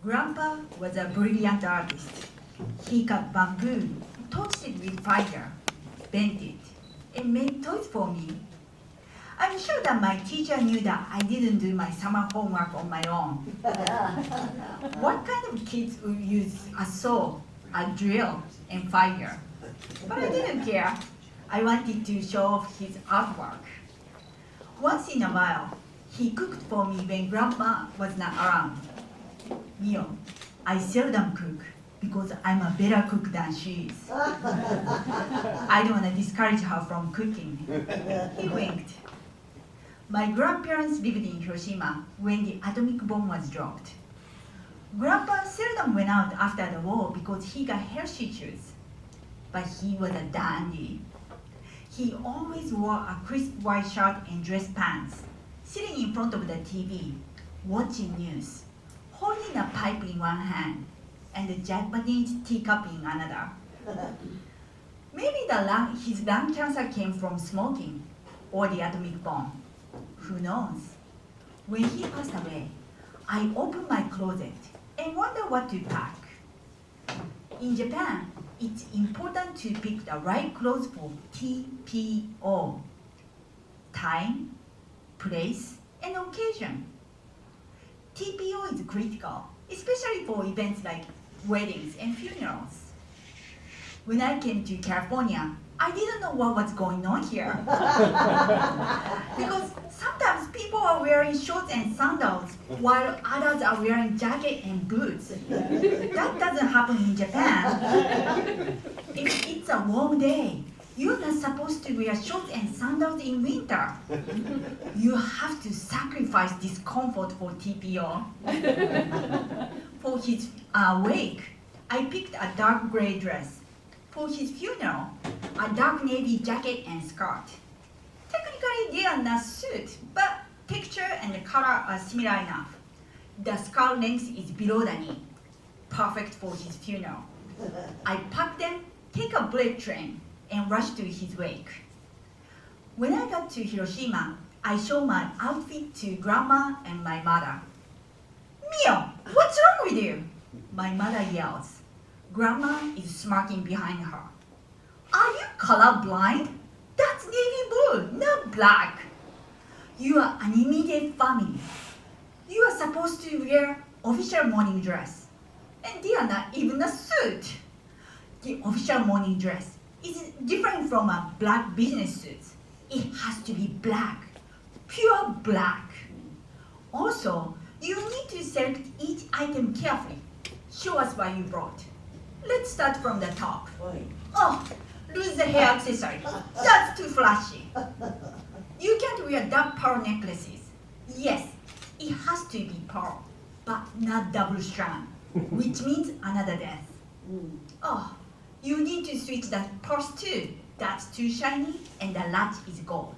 Grandpa was a brilliant artist. He cut bamboo, touched it with fire, bent it, and made toys for me. I'm sure that my teacher knew that I didn't do my summer homework on my own. What kind of kids would use a saw, a drill, and fire? But I didn't care. I wanted to show off his artwork. Once in a while, he cooked for me when Grandma was not around. Miyo, I seldom cook because I'm a better cook than she is. I don't want to discourage her from cooking. He winked. My grandparents lived in Hiroshima when the atomic bomb was dropped. Grandpa seldom went out after the war because he got health issues. But he was a dandy. He always wore a crisp white shirt and dress pants, sitting in front of the TV, watching news, holding a pipe in one hand and a Japanese teacup in another. Maybe his lung cancer came from smoking or the atomic bomb. Who knows? When he passed away, I opened my closet and wondered what to pack. In Japan, it's important to pick the right clothes for TPO. Time, place, and occasion. TPO is critical, especially for events like weddings and funerals. When I came to California, I didn't know what was going on here. Because sometimes people are wearing shorts and sandals while others are wearing jacket and boots. That doesn't happen in Japan. If it's a warm day, you're not supposed to wear shorts and sandals in winter. You have to sacrifice discomfort for TPO. For his wake, I picked a dark gray dress. For his funeral, a dark navy jacket and skirt. Technically, they are not suits, but texture and the color are similar enough. The skirt length is below the knee, perfect for his funeral. I packed them, take a bullet train, and rushed to his wake. When I got to Hiroshima, I showed my outfit to Grandma and my mother. Miyo, what's wrong with you? My mother yells. Grandma is smirking behind her. Are you colorblind? That's navy blue, not black. You are an immediate family. You are supposed to wear official morning dress. And they are not even a suit. The official morning dress is different from a black business suit. It has to be black, pure black. Also, you need to select each item carefully. Show us what you brought. Let's start from the top. Oh, lose the hair accessory. That's too flashy. You can't wear dark pearl necklaces. Yes, it has to be pearl, but not double strand, which means another death. Oh, you need to switch the purse too. That's too shiny and the latch is gold.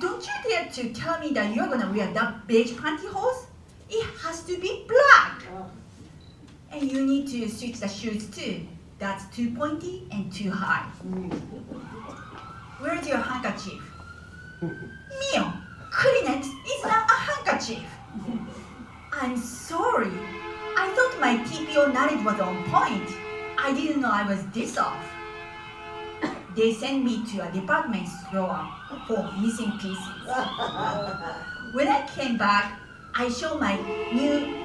Don't you dare to tell me that you're gonna wear that beige pantyhose? It has to be black. And you need to switch the shoes too. That's too pointy and too high. Where's your handkerchief? Miyo, Kleenex is not a handkerchief. I'm sorry. I thought my TPO knowledge was on point. I didn't know I was this off. They sent me to a department store for missing pieces. When I came back, I showed my new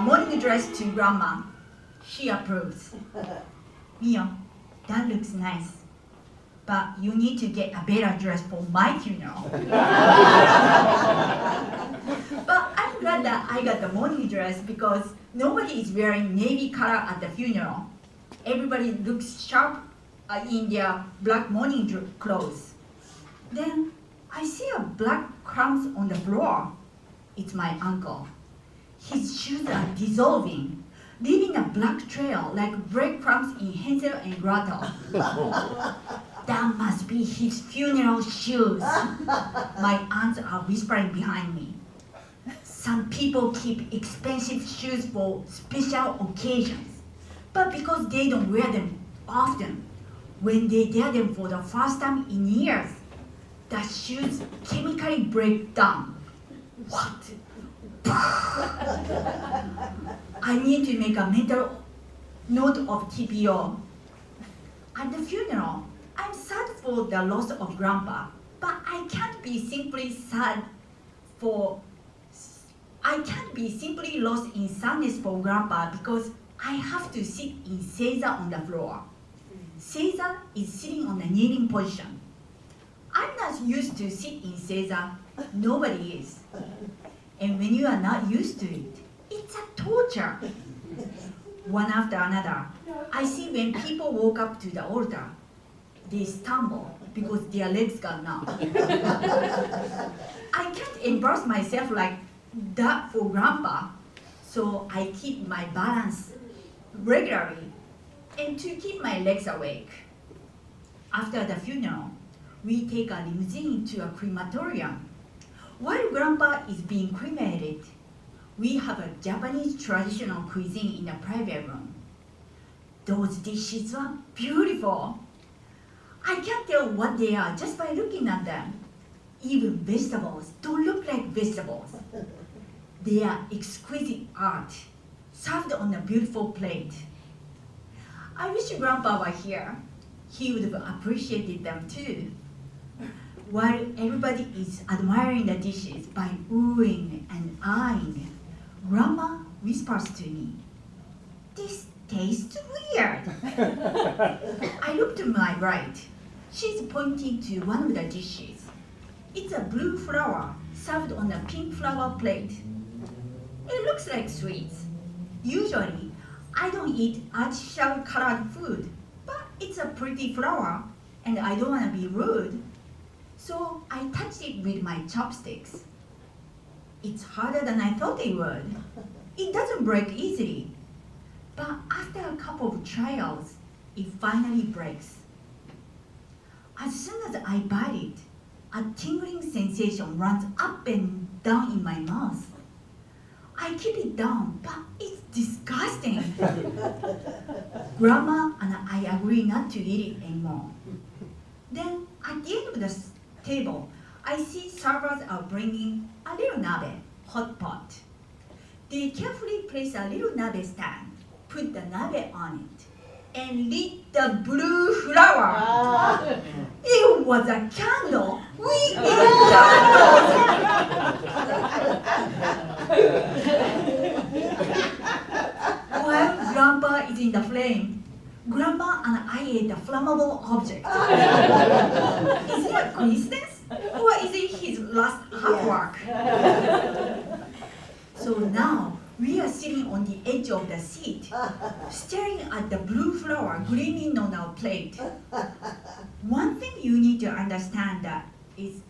morning dress to Grandma. She approves. Miyo, that looks nice, but you need to get a better dress for my funeral. But I'm glad that I got the morning dress because nobody is wearing navy color at the funeral. Everybody looks sharp in their black morning clothes. Then I see a black crumbs on the floor. It's my uncle. His shoes are dissolving, leaving a black trail like breadcrumbs in Hansel and Gretel. That must be his funeral shoes. My aunts are whispering behind me. Some people keep expensive shoes for special occasions, but because they don't wear them often, when they wear them for the first time in years, the shoes chemically break down. What? I need to make a mental note of TPO. At the funeral, I'm sad for the loss of Grandpa, but I can't be simply lost in sadness for Grandpa because I have to sit in Seiza on the floor. Seiza is sitting on a kneeling position. I'm not used to sit in Seiza, nobody is. And when you are not used to it, it's a torture. One after another, I see when people walk up to the altar, they stumble because their legs got numb. I can't embarrass myself like that for Grandpa, so I keep my balance regularly and to keep my legs awake. After the funeral, we take a limousine to a crematorium. While Grandpa is being cremated, we have a Japanese traditional cuisine in a private room. Those dishes are beautiful. I can't tell what they are just by looking at them. Even vegetables don't look like vegetables. They are exquisite art, served on a beautiful plate. I wish Grandpa were here. He would have appreciated them too. While everybody is admiring the dishes by oohing and eyeing, Grandma whispers to me, "This tastes weird." I look to my right. She's pointing to one of the dishes. It's a blue flower served on a pink flower plate. It looks like sweets. Usually, I don't eat artificial colored food, but it's a pretty flower, and I don't want to be rude. So I touched it with my chopsticks. It's harder than I thought it would. It doesn't break easily. But after a couple of trials, it finally breaks. As soon as I bite it, a tingling sensation runs up and down in my mouth. I keep it down, but it's disgusting. Grandma and I agree not to eat it anymore. Then at the end of the table, I see servers are bringing a little nabe, hot pot. They carefully place a little nabe stand, put the nabe on it, and lit the blue flower. It was a candle. We ate candles. While Grandpa is in the flame, Grandma and I ate a flammable object. Is it a coincidence? Or is it his last hard work? So now, we are sitting on the edge of the seat, staring at the blue flower gleaming on our plate. One thing you need to understand that is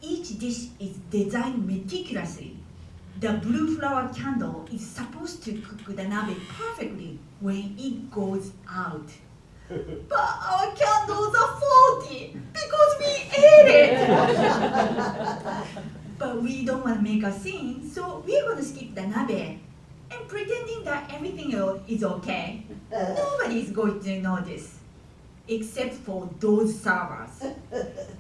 each dish is designed meticulously. The blue flower candle is supposed to cook the nabe perfectly when it goes out. But our candles are faulty because we ate it. But we don't want to make a scene, so we're going to skip the nabe and pretending that everything is okay. Nobody is going to notice, except for those servers.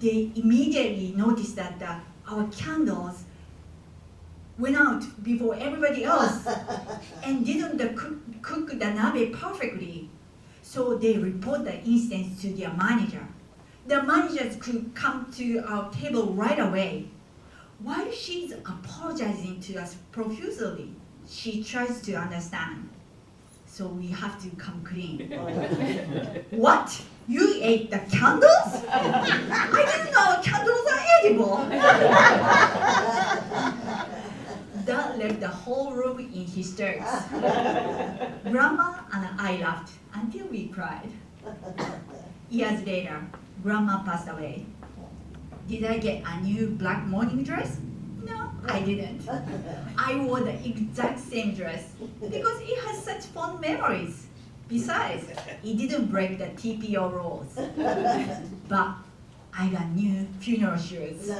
They immediately noticed that our candles went out before everybody else and didn't cook the nabe perfectly. So they report the incident to their manager. The managers could come to our table right away. While she's apologizing to us profusely, she tries to understand. So we have to come clean. What? You ate the candles? I didn't know candles are edible. That left the whole room in hysterics. Grandma and I laughed until we cried. Years later, Grandma passed away. Did I get a new black morning dress? No, I didn't. I wore the exact same dress because it has such fond memories. Besides, it didn't break the TPO rules. But I got new funeral shoes.